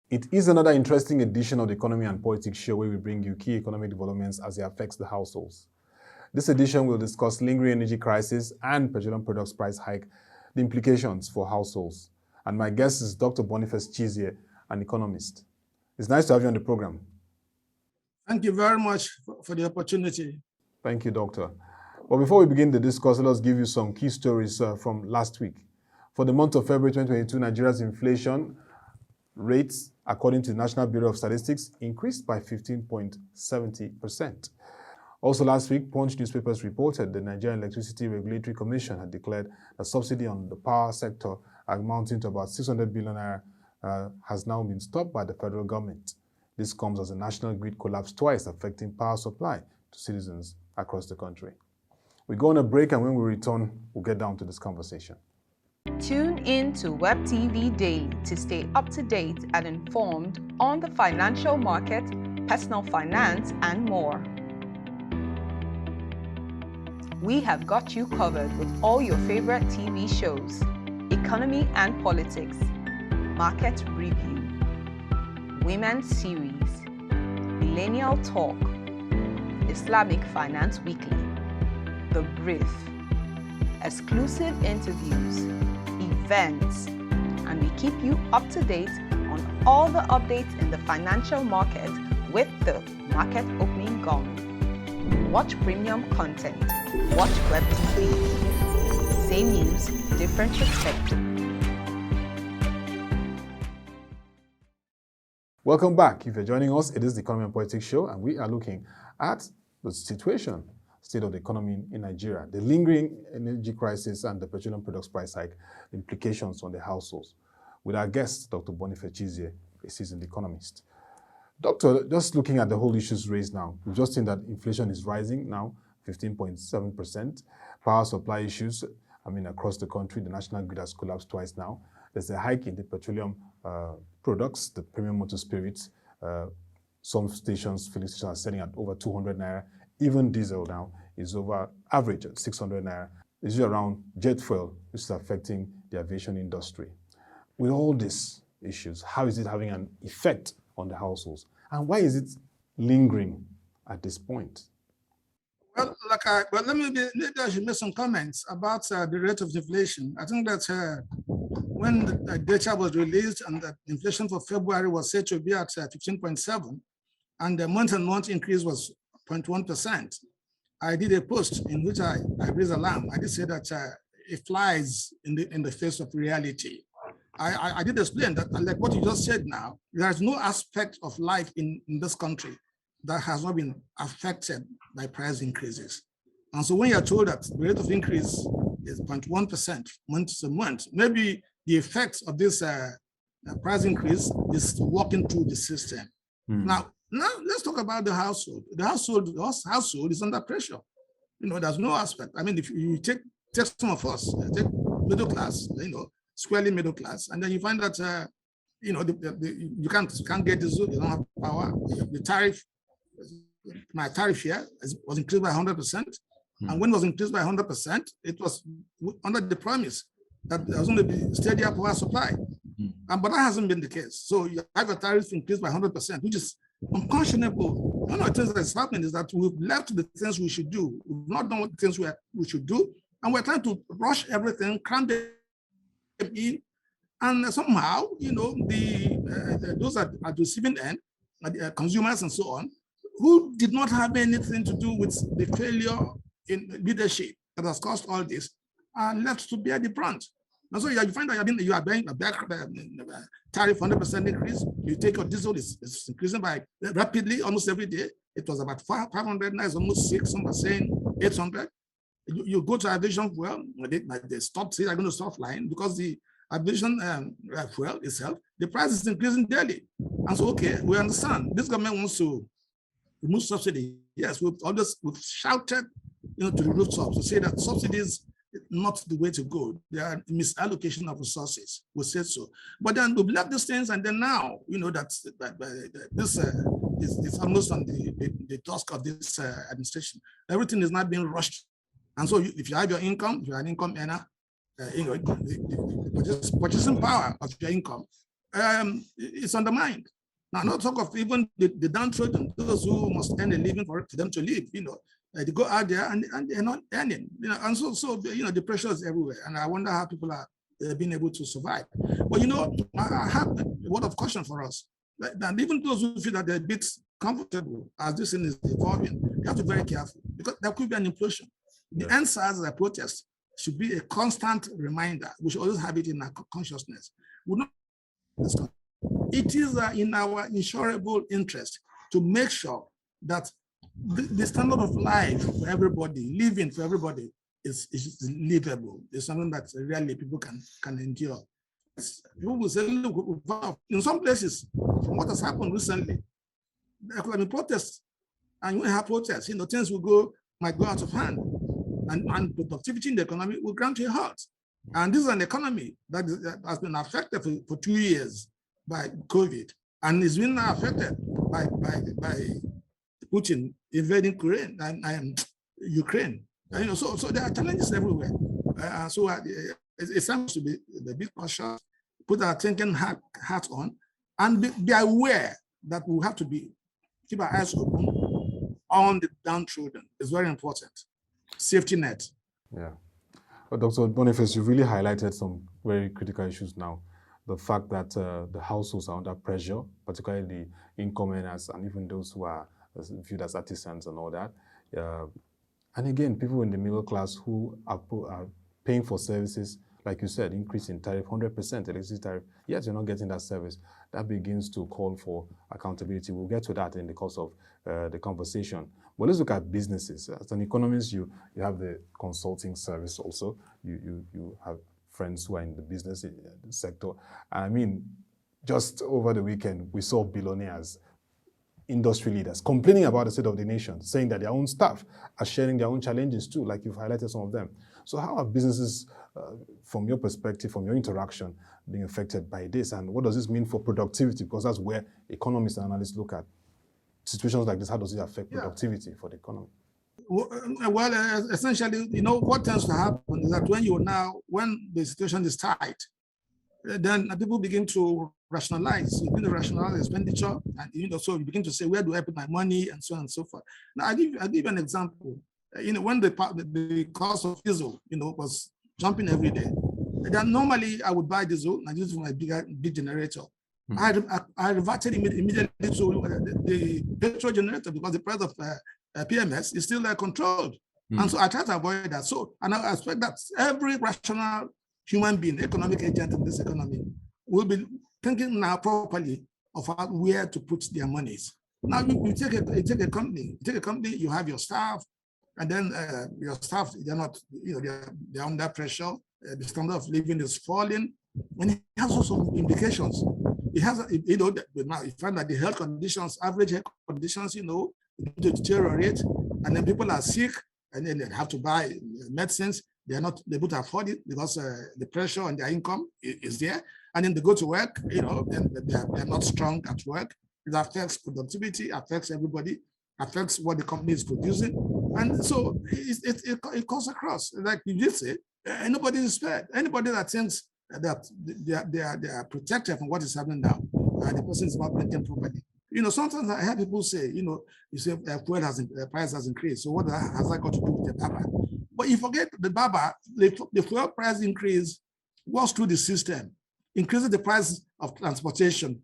It is another interesting edition of the Economy and Politics show where we bring you key economic developments as they affect the households. This edition will discuss lingering energy crisis and petroleum products price hike, the implications for households. And my guest is Dr. Boniface Chizea, an economist. It's nice to have you on the program. Thank you very much for the opportunity. Thank you, Doctor. Well, before we begin the discourse, let us give you some key stories from last week. For the month of February 2022, Nigeria's inflation rates, according to the National Bureau of Statistics, increased by 15.70%. Also last week, Punch newspapers reported the Nigerian Electricity Regulatory Commission had declared a subsidy on the power sector amounting to about 600 billion naira has now been stopped by the federal government. This comes as the national grid collapsed twice, affecting power supply to citizens across the country. We go on a break, and when we return, we'll get down to this conversation. Tune in to Web TV Daily to stay up to date and informed on the financial market, personal finance, and more. We have got you covered with all your favorite TV shows, economy and politics, market review, women's series, millennial talk, Islamic Finance Weekly, The Brief, exclusive interviews, events, and we keep you up to date on all the updates in the financial market with the market opening gong. Watch premium content. Watch Web TV. Same news, different perspective. Welcome back. If you're joining us, it is the Economy and Politics show, and we are looking at the situation, state of the economy in Nigeria, the lingering energy crisis and the petroleum products price hike, implications on the households. With our guest, Dr. Boniface Chizea, a seasoned economist. Doctor, just looking at the whole issues raised now, we've just seen that inflation is rising now, 15.7%. Power supply issues, across the country, the national grid has collapsed twice now. There's a hike in the petroleum products, the premium motor spirits. Some stations, filling stations are selling at over 200 naira. Even diesel now is over average at 600 naira. This is around jet fuel, which is affecting the aviation industry. With all these issues, how is it having an effect on the households? And why is it lingering at this point? Well, maybe I should make some comments about the rate of inflation. I think that when the data was released and the inflation for February was said to be at 15.7, and the month-on-month increase was 0.1%, I did a post in which I raised alarm. I did say that it flies in the face of reality. I did explain that, like what you just said now, there is no aspect of life in this country that has not been affected by price increases. And so when you're told that the rate of increase is 0.1% month to month, maybe the effects of this price increase is working through the system. Now let's talk about the household. The household is under pressure. There's no aspect. If you take some of us, take middle class, squarely middle class, and then you find that you can't get this, you don't have power. The tariff, my tariff here was increased by 100%, and when it was increased by 100%, it was under the promise that there was going to be steadier power supply, but that hasn't been the case. So you have a tariff increased by 100%, which is unconscionable. One of the things that's happening is that we've left the things we should do. We've not done what the things we should do, and we're trying to rush everything, cram them in, and somehow, those at receiving end, consumers and so on, who did not have anything to do with the failure in leadership that has caused all this, are left to bear the brunt. And so you find that you are bearing a tariff 100% increase. You take your diesel, it's increasing by rapidly almost every day. It was about 500, now it's almost 6, some are saying 800. You go to aviation fuel, they stopped saying they're going to stop flying because the aviation fuel itself, the price is increasing daily. And so, okay, we understand. This government wants to remove subsidy. Yes, we've shouted to the rooftops to say that subsidies is not the way to go. They are misallocation of resources. We said so. But then we left these things, and then now, this is almost on the task of this administration. Everything is not being rushed. And so if you have your income, if you're an income earner, the purchasing power of your income it's undermined. Now, not talk of even the downtrodden, those who must earn a living for them to live, they go out there and they're not earning, and so the pressure is everywhere. And I wonder how people are being able to survive. But, I have a word of caution for us. And even those who feel that they're a bit comfortable as this thing is evolving, you have to be very careful because there could be an implosion. The answers as a protest should be a constant reminder. We should always have it in our consciousness. It is in our insurable interest to make sure that the standard of life for everybody, living for everybody, is livable. It's something that really people can endure. People will say, look, in some places, from what has happened recently, there could be protests, and when you have protests, things might go out of hand, and productivity in the economy will ground to a halt. And this is an economy that has been affected for 2 years by COVID, and is being affected by Putin invading Ukraine. So there are challenges everywhere. So it's time to be a bit cautious, put our thinking hat on, and be aware that we have to keep our eyes open on the downtrodden. It's very important. Safety net. Yeah. Well, Dr. Boniface, you really highlighted some very critical issues now. The fact that the households are under pressure, particularly the income earners and even those who are viewed as artisans and all that. And again, people in the middle class who are paying for services, like you said, increase in tariff, 100% electricity tariff, yet you're not getting that service. That begins to call for accountability. We'll get to that in the course of the conversation. But let's look at businesses. As an economist, you have the consulting service also. You have friends who are in the business sector. I mean, just over the weekend, we saw billionaires, industry leaders complaining about the state of the nation, saying that their own staff are sharing their own challenges too, like you've highlighted some of them. So how are businesses, from your perspective, from your interaction, being affected by this? And what does this mean for productivity? Because that's where economists and analysts look at situations like this. How does it affect productivity for the economy? Well, essentially, what tends to happen is that when the situation is tight, then people begin to rationalize. You begin to rationalize expenditure, and so you begin to say, where do I put my money, and so on and so forth. Now, I'll give you an example. When the cost of diesel, was jumping every day, then normally I would buy diesel and use it for my big generator. I reverted immediately to the petrol generator because the price of PMS is still controlled. And so I try to avoid that. So, and I expect that every rational human being, economic agent in this economy, will be thinking now properly of where to put their monies. Now, you take a company, you have your staff, and then your staff, they're under pressure. The standard of living is falling, and it has also implications. It has, now you find that the health conditions, average health conditions, deteriorate, and then people are sick, and then they have to buy medicines. They are not able to afford it because the pressure on their income is there. And then they go to work, and they're not strong at work. It affects productivity, affects everybody, affects what the company is producing. And so it comes across, like you did say, nobody is spared. Anybody that thinks that they are protected from what is happening now, the person is not thinking properly. Sometimes I hear people say, you say fuel price has increased. So what has that got to do with the barber? But you forget the barber, the fuel price increase was through the system, increases the price of transportation.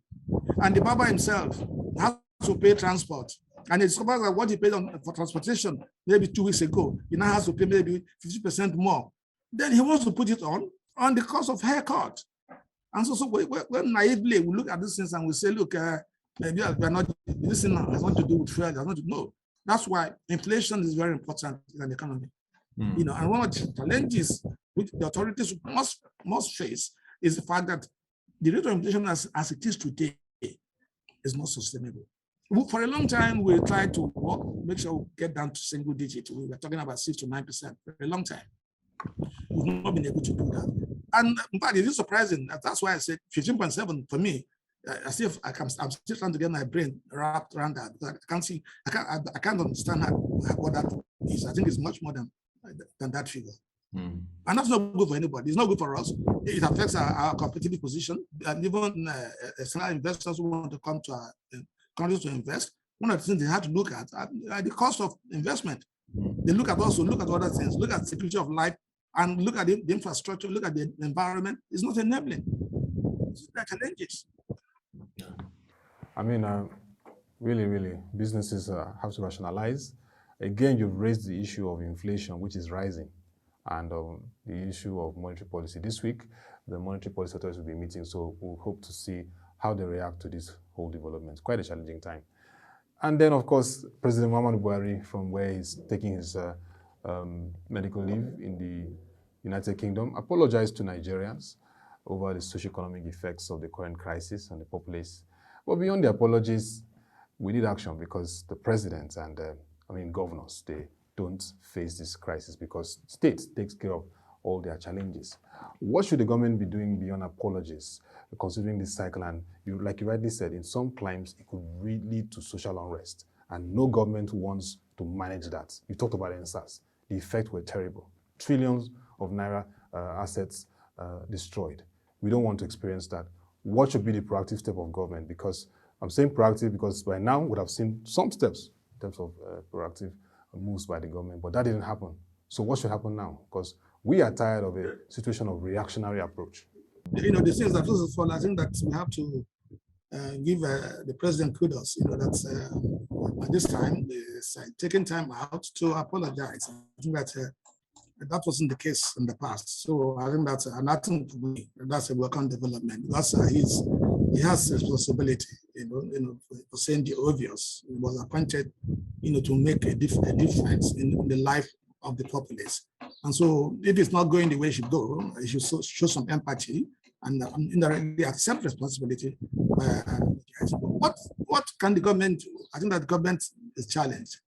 And the barber himself has to pay transport. And it's about that what he paid for transportation maybe 2 weeks ago, he now has to pay maybe 50% more. Then he wants to put it on the cost of haircut. And so when naively we look at these things and we say, look, maybe we're not, this thing has nothing to do with fuel, has nothing to know. That's why inflation is very important in an economy. And one of the challenges which the authorities must face is the fact that the rate of inflation as it is today is not sustainable. For a long time, we tried to make sure we get down to single digit. We were talking about 6 to 9% for a long time. We've not been able to do that. And in fact, it is surprising. That's why I said 15.7 for me. I'm still trying to get my brain wrapped around that. I can't understand what that is. I think it's much more than that figure. And that's not good for anybody. It's not good for us. It affects our competitive position. And even external investors who want to come to our countries to invest, one of the things they have to look at the cost of investment. They look at other things, look at security of life, and look at the infrastructure, look at the environment. It's not enabling. There are challenges. I mean, really, businesses have to rationalize. Again, you've raised the issue of inflation, which is rising, and the issue of monetary policy. This week, the monetary policy authorities will be meeting, so we'll hope to see how they react to this whole development. Quite a challenging time. And then, of course, President Muhammadu Buhari, from where he's taking his medical leave in the United Kingdom, apologized to Nigerians over the socio-economic effects of the current crisis on the populace. But beyond the apologies, we need action, because the president and governors, they don't face this crisis because state takes care of all their challenges. What should the government be doing beyond apologies, considering this cycle? And like you rightly said, in some climes, it could really lead to social unrest, and no government wants to manage that. You talked about NSAS. The effects were terrible. Trillions of naira assets destroyed. We don't want to experience that. What should be the proactive step of government? Because I'm saying proactive because by now we would have seen some steps in terms of proactive moves by the government, but that didn't happen. So what should happen now? Because we are tired of a situation of reactionary approach. The things that, first of all, I think that we have to give the president kudos, that at this time, he's taking time out to apologize. I think that that wasn't the case in the past. So I think that's nothing to me. That's a welcome development, because he has responsibility, for saying the obvious. He was appointed, to make a difference in the life of the populace. And so if it's not going the way it should go, it should show some empathy and indirectly accept responsibility. What can the government do? I think that the government is challenged.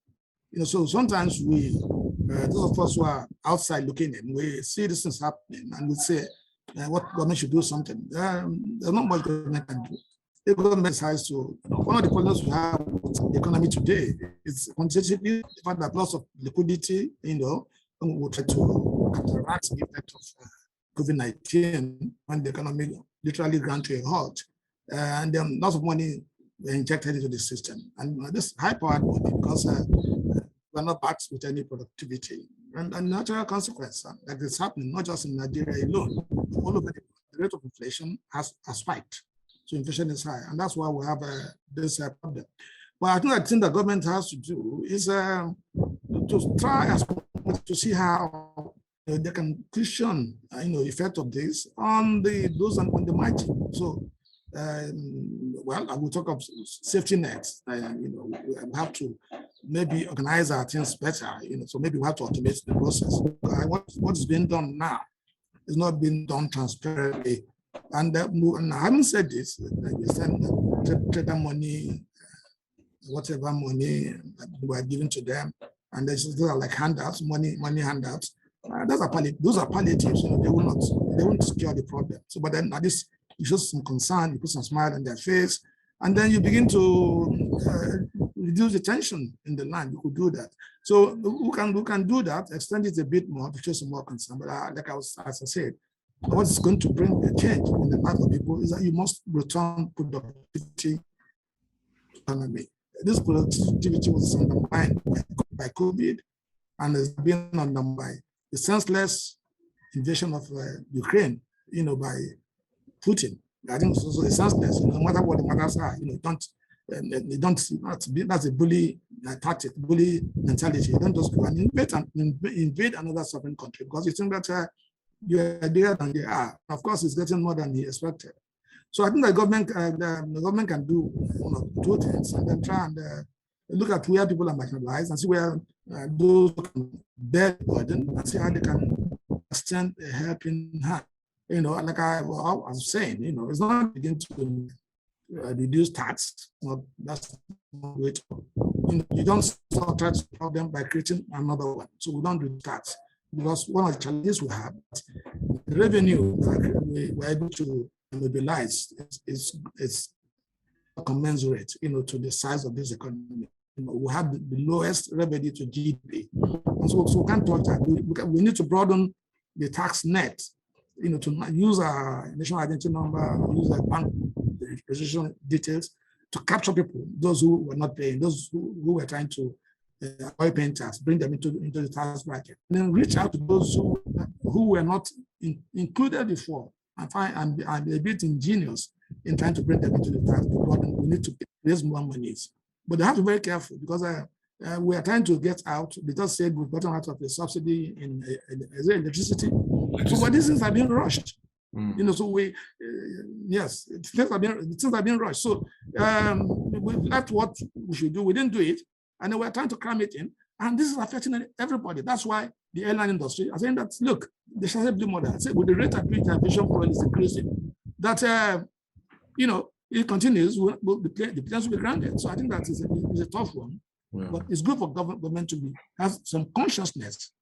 So sometimes we, those of us who are outside looking in, we see this things happening and we say, what government should do something. There's not much government can do. The government has to, one of the problems we have with the economy today is quantitatively, the fact that loss of liquidity, we try to counteract the effect of COVID-19 when the economy literally ground to a halt. And then lots of money were injected into the system. And this high-powered money, because we're not backed with any productivity. And natural consequence, like it's happening, not just in Nigeria alone, all over the rate of inflation has spiked. So inflation is high, and that's why we have this problem. But I think the thing the government has to do is to try to see how they can cushion, effect of this on those on the margin. So, well, I will talk of safety nets. We have to maybe organize our things better. So maybe we have to automate the process. What is being done now is not being done transparently. And having said this, you send trader money, whatever money we are giving to them, and those are like handouts, money handouts. Those are palliatives. They won't secure the problem. So, but then at least you show some concern, you put some smile on their face, and then you begin to reduce the tension in the land. You could do that. So who can do that? Extend it a bit more to show some more concern. But as I said, what's going to bring a change in the life of people is that you must return productivity economy. This productivity was undermined by COVID, and is being undermined by the senseless invasion of Ukraine, by Putin. I think so it's senseless. No matter what the matters are, that's a bully tactic, bully mentality. You don't just go and invade another sovereign country because you think that you are there than they are. Of course, it's getting more than he expected. So I think the government can do two things, and then try and look at where people are marginalized and see where those can bear the burden and see how they can extend a helping hand. Like I was saying, it's not begin to reduce tax. That's not the way to go. You don't solve tax problem by creating another one. So we don't do tax. Because one of the challenges we have, the revenue that we're able to mobilize is commensurate, to the size of this economy. We have the lowest revenue to GDP, and so we can't touch that. We need to broaden the tax net, to use a national identity number, use a bank registration details to capture people, those who were not paying, those who were trying to avoid paying tax, bring them into the tax bracket, and then reach out to those who were not included before and find and be a bit ingenious in trying to bring them into the tax. We need to raise more monies, but they have to be very careful because we are trying to get out. They just said we've gotten out of the subsidy in electricity. So what these things have been rushed. So we, yes, things have been rushed. So that's what we should do. We didn't do it, and then we're trying to cram it in, and this is affecting everybody. That's why the airline industry are saying that, look, the Chizea Blue model, I say, with the rate at which aviation fuel is increasing, that it continues, the planes will be grounded. So I think that is a tough one, but it's good for government to have some consciousness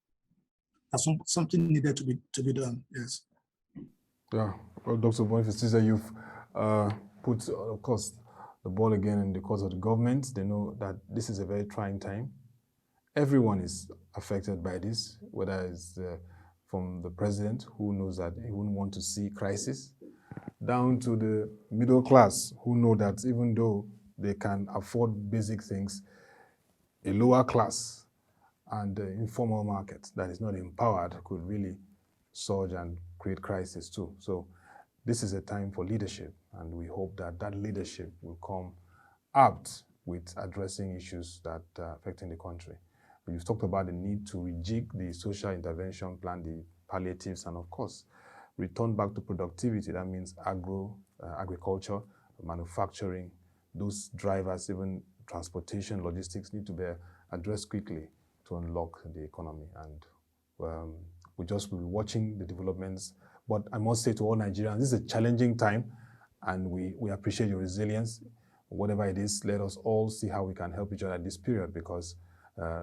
that something needed to be done. Yes. Yeah, well, Dr. Boniface Chizea, you've put, of course, the ball again in the court of the government. They know that this is a very trying time. Everyone is affected by this, whether it's from the president, who knows that he wouldn't want to see crisis, down to the middle class, who know that even though they can afford basic things, a lower class and the informal market that is not empowered could really surge and create crisis too. So this is a time for leadership, and we hope that that leadership will come apt with addressing issues that are affecting the country. You've talked about the need to rejig the social intervention plan, the palliatives, and of course, return back to productivity. That means agriculture, manufacturing, those drivers, even transportation, logistics need to be addressed quickly to unlock the economy. And we just will be watching the developments. But I must say to all Nigerians, this is a challenging time, and we appreciate your resilience. Whatever it is, let us all see how we can help each other at this period, because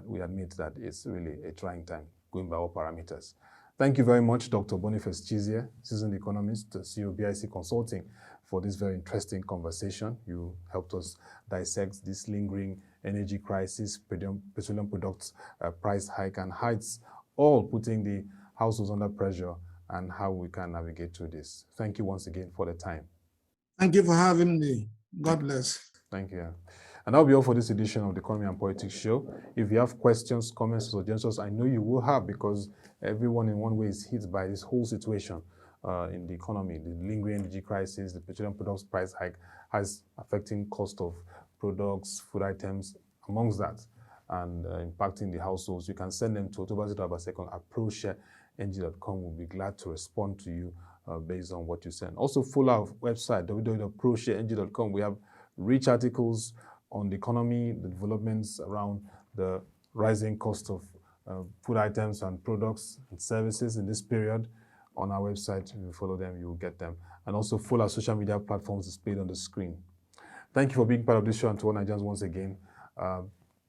we admit that it's really a trying time, going by all parameters. Thank you very much, Dr. Boniface Chizea, seasoned economist, CEO BIC Consulting, for this very interesting conversation. You helped us dissect this lingering energy crisis, petroleum products price hike and heights, all putting the households under pressure, and how we can navigate through this. Thank you once again for the time. Thank you for having me. God bless. Thank you. And that'll be all for this edition of the Economy and Politics Show. If you have questions, comments, or suggestions, I know you will have, because everyone in one way is hit by this whole situation in the economy. The lingering energy crisis, the petroleum products price hike has affecting cost of products, food items, amongst that, and impacting the households. You can send them to Ottoabasi Abasiekong at ProShareNG.com. We'll be glad to respond to you based on what you send. Also, follow our website, www.ProShareNG.com. We have rich articles on the economy, the developments around the rising cost of food items and products and services in this period on our website. If you follow them, you will get them. And also follow our social media platforms displayed on the screen. Thank you for being part of this show, and to all Nigerians once again.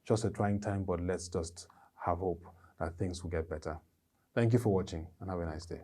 Just a trying time, but let's just have hope that things will get better. Thank you for watching, and have a nice day.